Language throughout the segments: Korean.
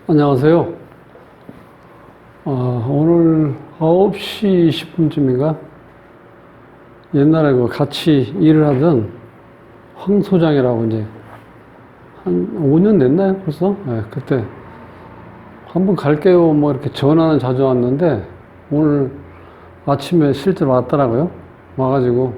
안녕하세요. 오늘 9시 10분쯤인가? 옛날에 같이 일을 하던 황 소장이라고 이제 한 5년 됐나요? 벌써? 네, 그때 한번 갈게요. 뭐 이렇게 전화는 자주 왔는데 오늘 아침에 실제로 왔더라고요. 와가지고,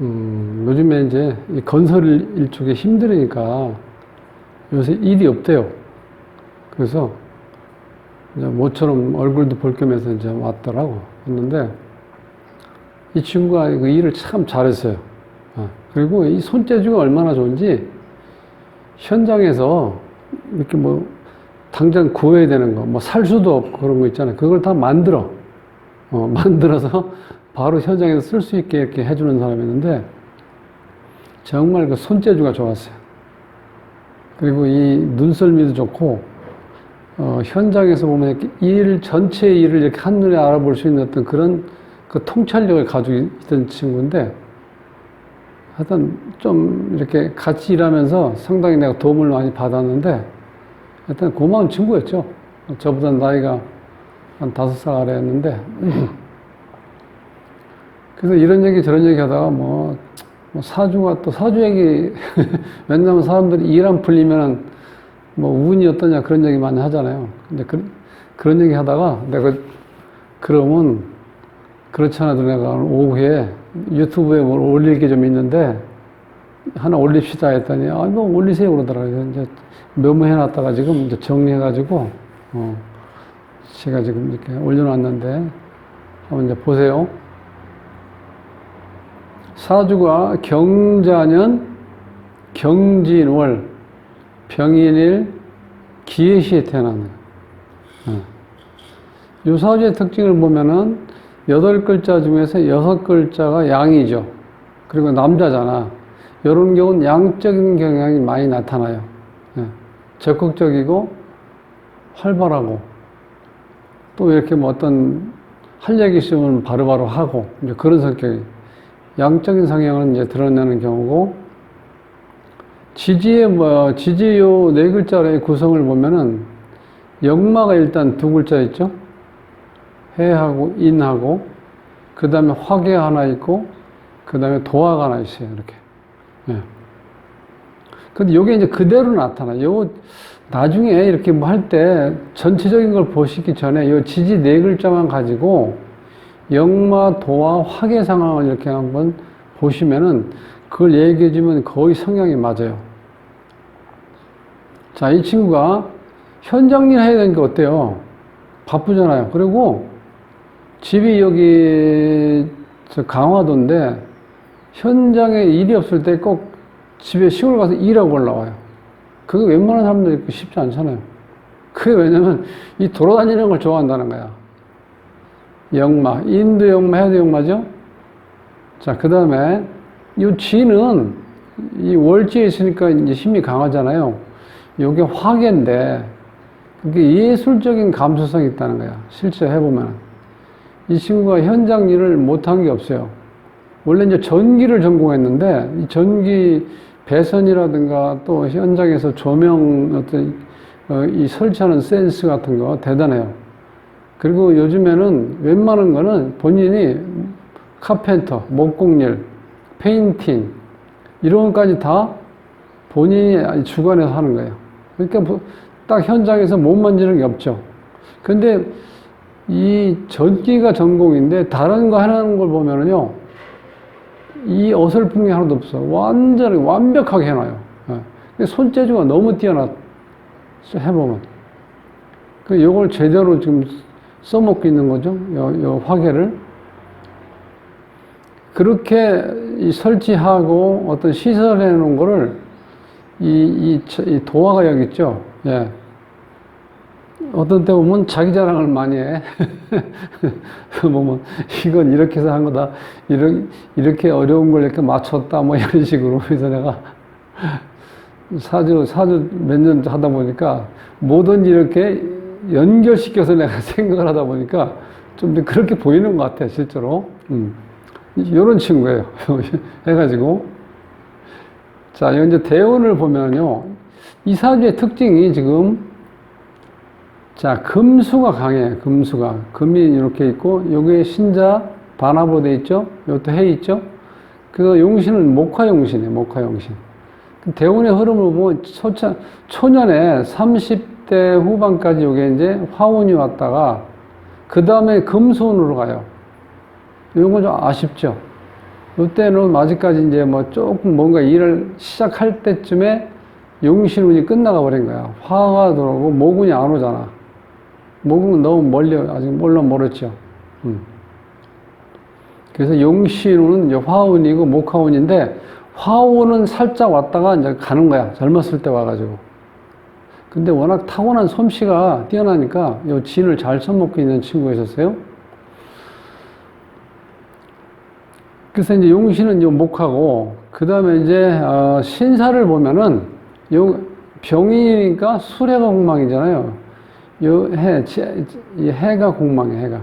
요즘에 이제 이 건설 일 쪽에 힘들으니까 요새 일이 없대요. 그래서 이제 모처럼 얼굴도 볼 겸해서 이제 왔더라고. 했는데 이 친구가 그 일을 참 잘했어요. 그리고 이 손재주가 얼마나 좋은지 현장에서 이렇게 뭐 당장 구해야 되는 거, 뭐 살 수도 없고 그런 거 있잖아요. 그걸 다 만들어서 바로 현장에서 쓸 수 있게 이렇게 해주는 사람이었는데 정말 그 손재주가 좋았어요. 그리고 이 눈썰미도 좋고 현장에서 보면 이렇게 일 전체의 일을 이렇게 한눈에 알아볼 수 있는 어떤 그런 그 통찰력을 가지고 있던 친구인데 하여튼 좀 이렇게 같이 일하면서 상당히 내가 도움을 많이 받았는데 하여튼 고마운 친구였죠. 저보다 나이가 한 5살 아래였는데 그래서 이런 얘기 저런 얘기 하다가 뭐 사주가 또 사주 얘기 왜냐면 사람들이 일 안 풀리면 뭐 운이 어떠냐 그런 얘기 많이 하잖아요. 근데 그런 얘기 하다가 내가 그러면 그렇지 않아도 내가 오후에 유튜브에 뭘 올릴 게 좀 있는데 하나 올립시다 했더니 뭐 올리세요 그러더라고요. 이제 메모해놨다가 지금 이제 정리해가지고 제가 지금 이렇게 올려놨는데 한번 이제 보세요. 사주가 경자년 경진월 병인일 기해시에 태어나는 거예요. 이 사주의 특징을 보면은 8글자 중에서 6글자가 양이죠. 그리고 남자잖아. 이런 경우는 양적인 경향이 많이 나타나요. 적극적이고 활발하고 또 이렇게 뭐 어떤 할 얘기 있으면 바로바로 하고 이제 그런 성격이 양적인 성향을 이제 드러내는 경우고 지지요 4글자의 구성을 보면은 역마가 일단 2글자 있죠. 해하고 인하고 그 다음에 화계 하나 있고 그 다음에 도화가 하나 있어요. 이렇게. 근데 요게 이제 그대로 나타나요. 요 나중에 이렇게 뭐 할 때 전체적인 걸 보시기 전에 요 지지 4글자만 가지고 역마, 도화, 화계 상황을 이렇게 한번 보시면은 그걸 얘기해 주면 거의 성향이 맞아요. 자, 이 친구가 현장 일 해야 되니까 어때요? 바쁘잖아요. 그리고 집이 여기 강화도인데 현장에 일이 없을 때 꼭 집에 시골 가서 일하고 올라와요. 그게 웬만한 사람들이 쉽지 않잖아요. 그게 왜냐면 이 돌아다니는 걸 좋아한다는 거야. 역마, 인도 역마, 해도 역마죠? 자, 그 다음에 이 쥐는 이 월지에 있으니까 이제 힘이 강하잖아요. 이게 화계인데 그게 예술적인 감수성이 있다는 거야. 실제 해보면 이 친구가 현장 일을 못한 게 없어요. 원래 이제 전기를 전공했는데 이 전기 배선이라든가 또 현장에서 조명 어떤 이 설치하는 센스 같은 거 대단해요. 그리고 요즘에는 웬만한 거는 본인이 카펜터, 목공일, 페인팅 이런 것까지 다 본인이 주관해서 하는 거예요. 그러니까 딱 현장에서 못 만지는 게 없죠. 근데 이 전기가 전공인데 다른 거 하는 걸 보면은요, 이 어설픈 게 하나도 없어. 완전히 완벽하게 해놔요. 손재주가 너무 뛰어나, 해보면. 그 요걸 제대로 지금 써먹고 있는 거죠. 요 화계를. 그렇게 이 설치하고 어떤 시설해 놓은 거를 이 도화가 여기 있죠. 예. 어떤 때 보면 자기 자랑을 많이 해. 보면 이건 이렇게 해서 한 거다. 이렇게 어려운 걸 이렇게 맞췄다. 뭐 이런 식으로. 그래서 내가 사주 몇 년 하다 보니까 뭐든지 이렇게 연결시켜서 내가 생각을 하다 보니까 좀 그렇게 보이는 것 같아, 실제로. 이런 친구예요. 해가지고. 자, 이제 대운을 보면요. 이 사주의 특징이 지금 자, 금수가 강해, 금수가. 금이 이렇게 있고, 여기에 신자, 반화보 돼 있죠? 이것도 해 있죠? 그래서 용신은 목화용신이에요, 목화용신. 대운의 흐름을 보면 초년에 30대 후반까지 요게 이제 화운이 왔다가, 그 다음에 금수운으로 가요. 이런 건 좀 아쉽죠? 이때는 아직까지 이제 뭐 조금 뭔가 일을 시작할 때쯤에 용신운이 끝나가 버린 거야. 화가 들어오고 모군이 안 오잖아. 모군은 너무 멀리, 아직 멀었죠. 그래서 용신운은 이제 화운이고 목화운인데, 화운은 살짝 왔다가 이제 가는 거야. 젊었을 때 와가지고. 근데 워낙 타고난 솜씨가 뛰어나니까 이 진을 잘 써먹고 있는 친구가 있었어요. 그래서 이제 용신은 요 목하고, 그 다음에 이제, 신사를 보면은, 요 병이니까 수레가 공망이잖아요. 요 이 해가 공망이에요, 해가.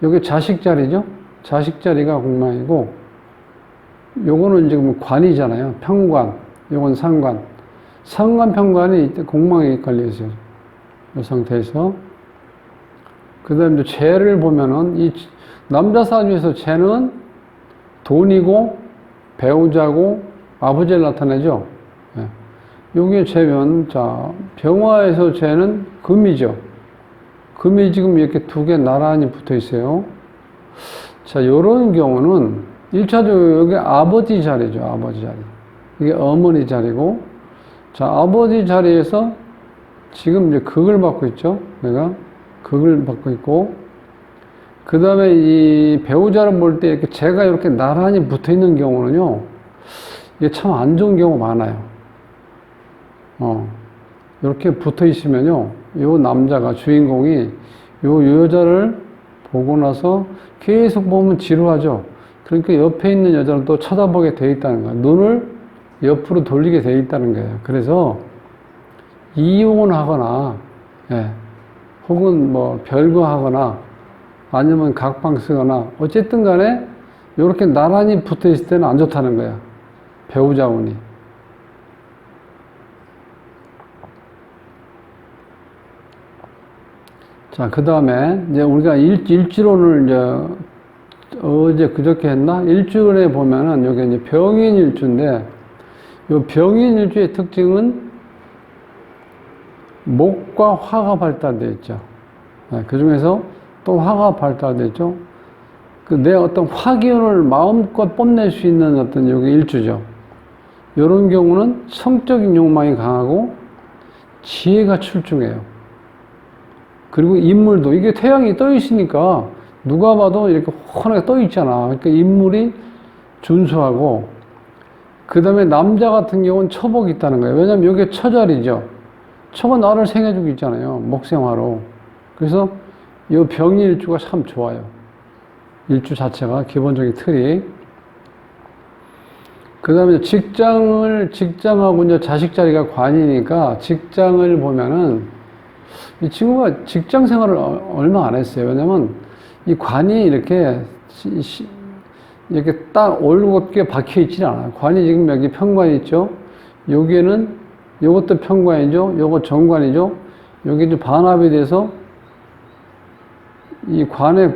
요게 자식 자리죠? 자식 자리가 공망이고, 요거는 지금 관이잖아요. 평관. 요건 상관. 상관, 평관이 이때 공망이 걸려있어요. 이 상태에서. 그 다음에 재를 보면은, 이 남자 사주에서 재는 돈이고, 배우자고, 아버지를 나타내죠. 예. 요게 재면, 자, 병화에서 재는 금이죠. 금이 지금 이렇게 두 개 나란히 붙어 있어요. 자, 요런 경우는, 1차적으로 여기 아버지 자리죠, 아버지 자리. 이게 어머니 자리고, 자, 아버지 자리에서 지금 이제 극을 받고 있죠. 내가 극을 받고 있고, 그 다음에 이 배우자를 볼 때 이렇게 재가 이렇게 나란히 붙어 있는 경우는요, 이게 참 안 좋은 경우가 많아요. 이렇게 붙어 있으면요, 요 남자가, 주인공이 요 여자를 보고 나서 계속 보면 지루하죠. 그러니까 옆에 있는 여자를 또 쳐다보게 돼 있다는 거예요. 눈을 옆으로 돌리게 돼 있다는 거예요. 그래서 이혼하거나, 예, 혹은 뭐 별거하거나, 아니면 각방 쓰거나, 어쨌든 간에 이렇게 나란히 붙어 있을 때는 안 좋다는 거야. 배우자운이. 자, 그 다음에 이제 우리가 일주론을 이제 어제 그저께 했나? 일주에 보면은 여기 이제 병인일주인데, 이 병인일주의 특징은 목과 화가 발달되어 있죠. 그 중에서 또 화가 발달되어 있죠. 내 어떤 화기운을 마음껏 뽐낼 수 있는 어떤 여기 일주죠. 이런 경우는 성적인 욕망이 강하고 지혜가 출중해요. 그리고 인물도, 이게 태양이 떠 있으니까 누가 봐도 이렇게 훤하게 떠 있잖아. 그러니까 인물이 준수하고, 그 다음에 남자 같은 경우는 처복이 있다는 거예요. 왜냐면 이게 처자리죠. 처가 나를 생해주고 있잖아요. 목생화로. 그래서 이 병일주가 참 좋아요. 일주 자체가 기본적인 틀이. 그 다음에 직장하고 이제 자식 자리가 관이니까 직장을 보면은 이 친구가 직장 생활을 얼마 안 했어요. 왜냐면 이 관이 이렇게 딱 올곧게 박혀 있지는 않아요. 관이 지금 여기 편관이 있죠. 여기에는 요것도 편관이죠. 요거 정관이죠. 여기 이제 반합이 돼서 이 관의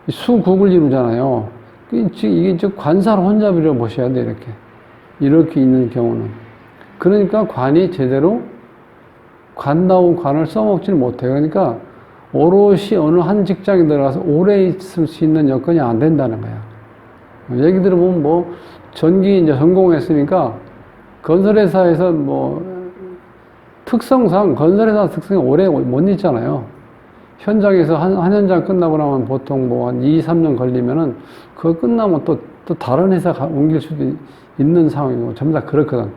수국을 이루잖아요. 이게 이제 관사로 혼잡이라고 보셔야 돼, 이렇게 있는 경우는. 그러니까 관이 제대로 관다운 관을 써먹지는 못해요. 그러니까 오롯이 어느 한 직장에 들어가서 오래 있을 수 있는 여건이 안 된다는 거야. 얘기 들어보면 뭐 전기 이제 전공했으니까 건설회사에서 뭐 특성상 건설회사 특성이 오래 못 있잖아요. 현장에서 한 현장 끝나고 나면 보통 뭐 한 2, 3년 걸리면은 그거 끝나면 또 다른 회사 옮길 수도 있는 상황이고 전부 다 그렇거든.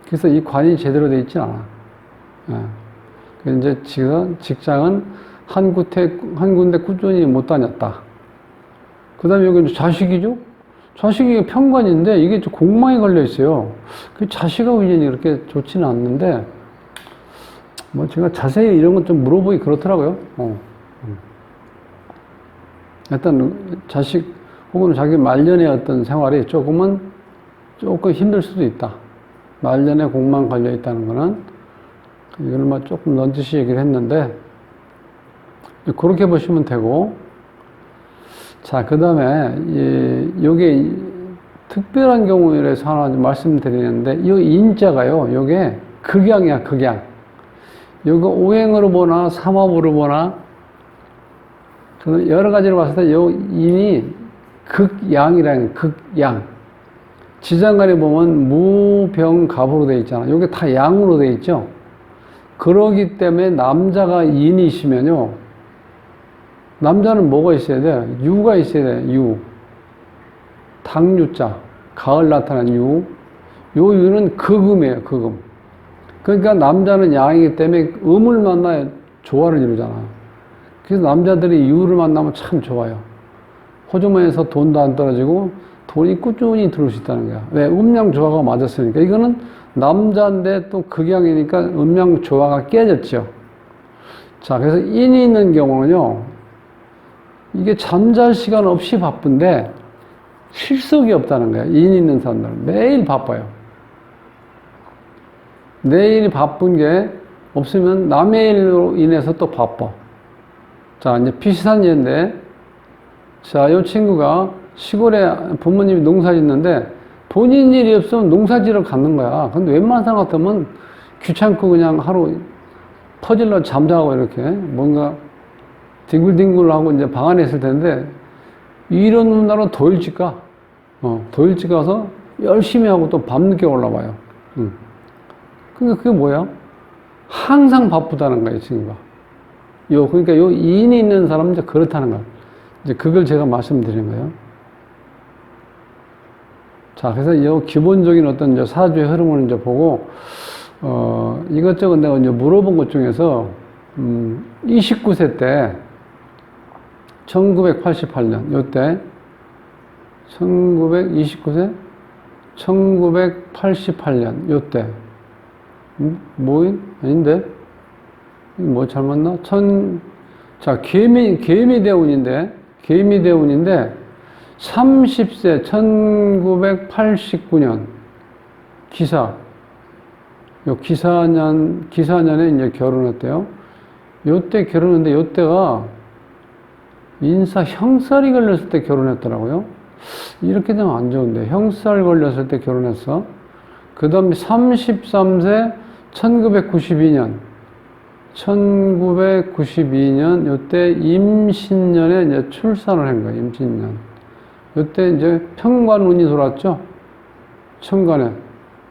그래서 이 관이 제대로 돼 있지 않아. 예. 이제 직장은 한 군데 꾸준히 못 다녔다. 그 다음에 여기 자식이죠? 자식이 편관인데 이게 공망이 걸려 있어요. 그 자식하고 인연이 그렇게 좋지는 않는데, 뭐 제가 자세히 이런 건 좀 물어보기 그렇더라고요. 일단 자식 혹은 자기 말년의 어떤 생활이 조금 힘들 수도 있다. 말년에 공망 걸려 있다는 거는 이걸 뭐 조금 넌지시 얘기를 했는데, 그렇게 보시면 되고, 자, 그 다음에, 요게 특별한 경우에서 하나 말씀드리는데, 이 인자가요, 요게 극양이야, 극양. 요거 오행으로 보나, 삼합으로 보나, 여러 가지로 봤을 때 요 인이 극양이라는 극양. 지장간에 보면 무병갑으로 되어 있잖아. 요게 다 양으로 되어 있죠. 그러기 때문에 남자가 인이시면요. 남자는 뭐가 있어야 돼? 유가 있어야 돼. 유. 당유자. 가을 나타난 유. 요 유는 극음이에요. 극음. 그러니까 남자는 양이기 때문에 음을 만나야 조화를 이루잖아. 그래서 남자들이 유를 만나면 참 좋아요. 호주머니에서 돈도 안 떨어지고 돈이 꾸준히 들어올 수 있다는 거야. 왜? 음양 조화가 맞았으니까. 이거는 남자인데 또 극양이니까 음양 조화가 깨졌죠. 자, 그래서 인이 있는 경우는요, 이게 잠잘 시간 없이 바쁜데 실속이 없다는 거야. 인이 있는 사람들은 매일 바빠요. 내일 바쁜 게 없으면 남의 일로 인해서 또 바빠. 자, 이제 비슷한 예인데, 자, 이 친구가 시골에 부모님이 농사 짓는데 본인 일이 없으면 농사지러 가는 거야. 근데 웬만한 사람 같으면 귀찮고 그냥 하루 퍼질러 잠자고 이렇게 뭔가 뒹굴뒹굴하고 이제 방 안에 있을 텐데, 이런 누나로 더 일찍 가. 더 일찍 가서 열심히 하고 또 밤늦게 올라와요. 그러니까 그게 뭐야? 항상 바쁘다는 거예요, 친구가. 그러니까 인이 있는 사람은 이제 그렇다는 거야. 이제 그걸 제가 말씀드린 거예요. 자, 그래서 이 기본적인 어떤 이제 사주의 흐름을 이제 보고, 이것저것 내가 이제 물어본 것 중에서, 29세 때, 1988년, 요때, 1929세? 1988년, 요때. 아닌데? 뭐 잘못나? 자, 개미대운인데, 30세 1989년 기사. 기사년에 이제 결혼했대요. 요때 결혼했는데 요때가 인사 형살이 걸렸을 때 결혼했더라고요. 이렇게 되면 안 좋은데 형살 걸렸을 때 결혼했어. 그 다음에 33세 1992년 요때 임신년에 이제 출산을 한 거예요. 임신년. 요때 이제 편관운이 돌았죠. 천간에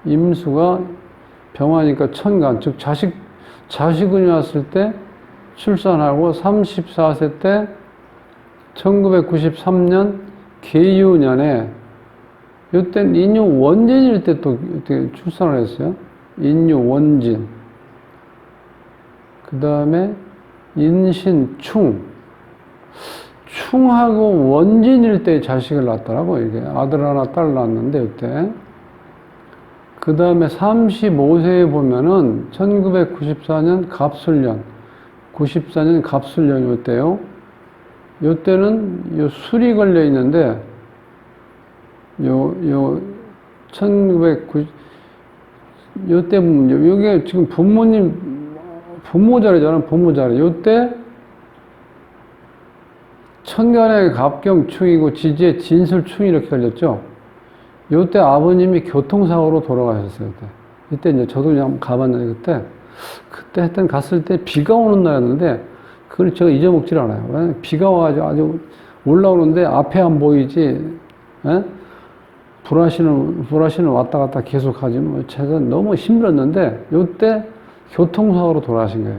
임수가 병화니까 천간, 즉 자식운이 왔을 때 출산하고 34세 때 1993년 계유년에 요때 인유 원진일 때 또 출산을 했어요. 인유 원진. 그 다음에 인신충. 충하고 원진일 때 자식을 낳았더라고. 이게 아들 하나 딸 낳았는데 이때. 그 다음에 35세에 보면은 1994년 갑술년, 94년 갑술년 요때요. 요때는 요 술이 걸려 있는데 1990 요때 요게 지금 부모 자리잖아. 부모 자리. 요때 천간에 갑경충이고 지지에 진술충이 이렇게 걸렸죠. 요때 아버님이 교통사고로 돌아가셨어요. 이때 이제 저도 그냥 가봤는데 그때 하여튼 갔을 때 비가 오는 날이었는데 그걸 제가 잊어먹질 않아요. 비가 와가지고 아주 올라오는데 앞에 안 보이지. 불화시는 왔다 갔다 계속 하지. 제가 너무 힘들었는데 요때 교통사고로 돌아가신 거예요.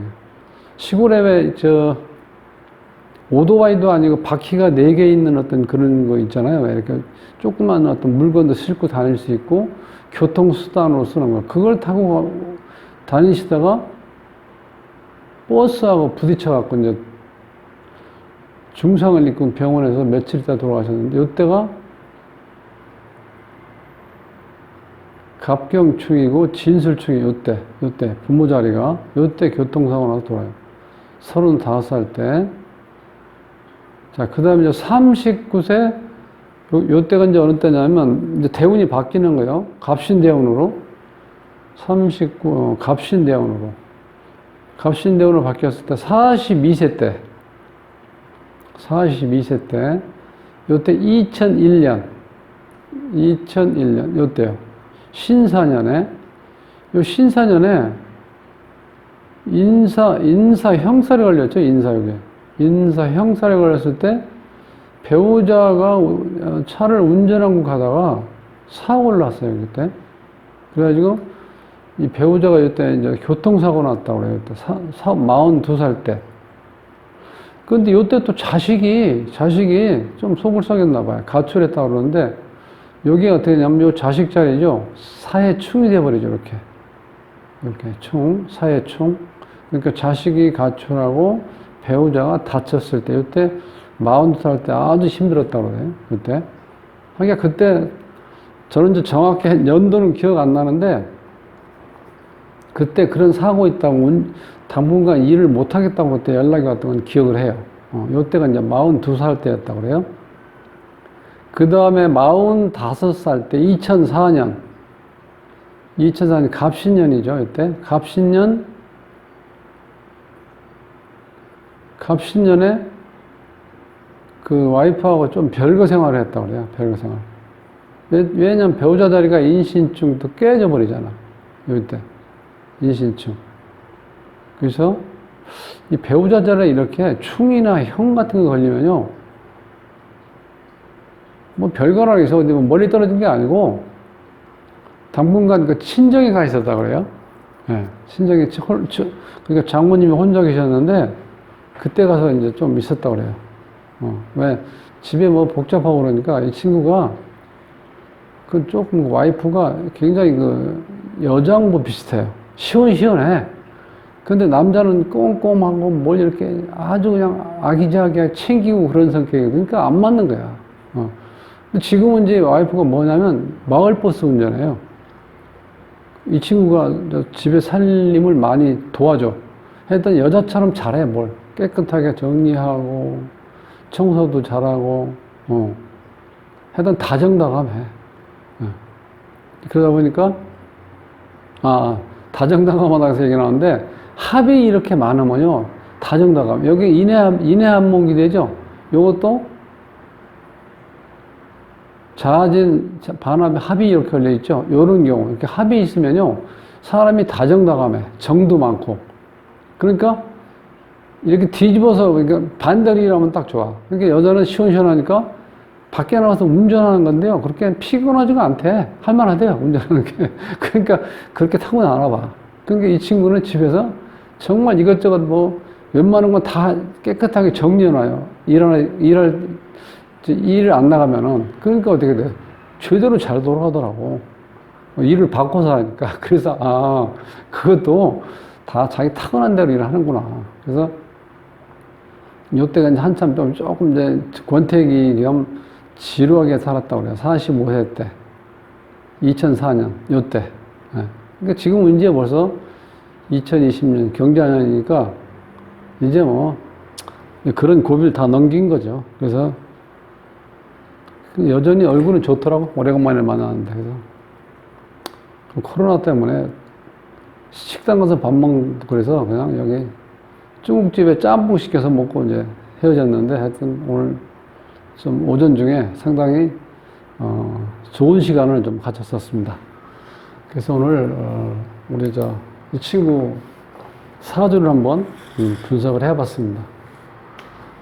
시골에 왜 오토바이도 아니고 바퀴가 4개 있는 어떤 그런 거 있잖아요. 이렇게 조그만 어떤 물건도 싣고 다닐 수 있고 교통수단으로 쓰는 거. 그걸 타고 다니시다가 버스하고 부딪혀갖고 이제 중상을 입고 병원에서 며칠 있다 돌아가셨는데 이때가 갑경충이고 진술충이 요때 부모 자리가 요때 교통사고 나서 돌아요. 35살 때. 자, 그 다음에 이제 39세, 요때가 이제 어느 때냐면, 이제 대운이 바뀌는 거예요. 갑신대운으로. 갑신대운으로 바뀌었을 때, 42세 때, 42세 때, 요때 2001년, 요때요. 신사년에, 요 신사년에 인사 형살이 걸렸죠, 인사역에. 인사 형살이 걸렸을 때, 배우자가 차를 운전하고 가다가 사고를 났어요, 그때. 그래가지고, 이 배우자가 이때 이제 교통사고 났다고 그래요. 이때 42살 때. 근데 이때 또 자식이 좀 속을 썩였나 봐요. 가출했다고 그러는데, 여기가 어떻게 되냐면, 요 자식 자리죠. 사해충이 돼버리죠, 이렇게. 사해충. 그러니까 자식이 가출하고 배우자가 다쳤을 때, 이때 42살 때 아주 힘들었다고 그래요, 그때. 그러니까 그때, 저는 이제 정확히 연도는 기억 안 나는데, 그때 그런 사고 있다고 당분간 일을 못 하겠다고 그때 연락이 왔던 건 기억을 해요. 요때가 이제 42살 때였다고 그래요. 그 다음에 45살 때 2004년 갑신년이죠. 이때 갑신년에 그 와이프하고 좀 별거 생활을 했다고 그래요. 별거 생활. 왜냐면 배우자 자리가 인신증도 깨져 버리잖아. 요때 인신증. 그래서 이 배우자 자리에 이렇게 충이나 형 같은 거 걸리면요, 뭐 별거라 해서 어디 뭐 멀리 떨어진 게 아니고 당분간 그 친정에 가 있었다 그래요. 예, 친정에 그러니까 장모님이 혼자 계셨는데 그때 가서 이제 좀 있었다 그래요. 왜 집에 뭐 복잡하고 그러니까 이 친구가 그 조금 와이프가 굉장히 그 여장부 비슷해요. 시원시원해. 근데 남자는 꼼꼼하고 뭘 이렇게 아주 그냥 아기자기하게 챙기고 그런 성격이에요. 그러니까 안 맞는 거야. 근데 지금은 이제 와이프가 뭐냐면 마을버스 운전해요. 이 친구가 집에 살림을 많이 도와줘. 했더니 여자처럼 잘해, 뭘. 깨끗하게 정리하고, 청소도 잘하고, 하여튼 다정다감해. 그러다 보니까, 다정다감하다고 해서 얘기 나오는데, 합이 이렇게 많으면요, 다정다감. 여기 인해한목이 되죠? 요것도 자진, 반합, 합이 이렇게 걸려있죠? 요런 경우. 이렇게 합이 있으면요, 사람이 다정다감해. 정도 많고. 그러니까, 이렇게 뒤집어서, 그러니까 반대로 일하면 딱 좋아. 그러니까 여자는 시원시원하니까 밖에 나가서 운전하는 건데요. 그렇게 피곤하지가 않대. 할만하대요, 운전하는 게. 그러니까 그렇게 타고나나 봐. 그러니까 이 친구는 집에서 정말 이것저것 뭐, 웬만한 건 다 깨끗하게 정리해놔요. 일을 안 나가면은. 그러니까 어떻게 돼? 제대로 잘 돌아가더라고. 일을 바꿔서 하니까. 그래서, 그것도 다 자기 타고난 대로 일을 하는구나. 그래서, 요때가 이제 한참 조금 이제 권태기 겸 지루하게 살았다고 그래요. 45세 때. 2004년, 요때. 네. 그러니까 지금 이제 벌써 2020년 경자년이니까 이제 뭐 그런 고비를 다 넘긴 거죠. 그래서 여전히 얼굴은 좋더라고. 오래간만에 만나는데. 그래서 코로나 때문에 식당 가서 밥 먹고 그래서 그냥 여기 중국집에 짬뽕 시켜서 먹고 이제 헤어졌는데 하여튼 오늘 좀 오전 중에 상당히 좋은 시간을 좀 가졌었습니다. 그래서 오늘 우리 이 친구 사주를 한번 분석을 해봤습니다.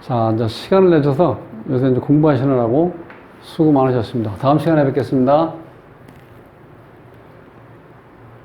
자, 이제 시간을 내줘서 요새 이제 공부하시느라고 수고 많으셨습니다. 다음 시간에 뵙겠습니다.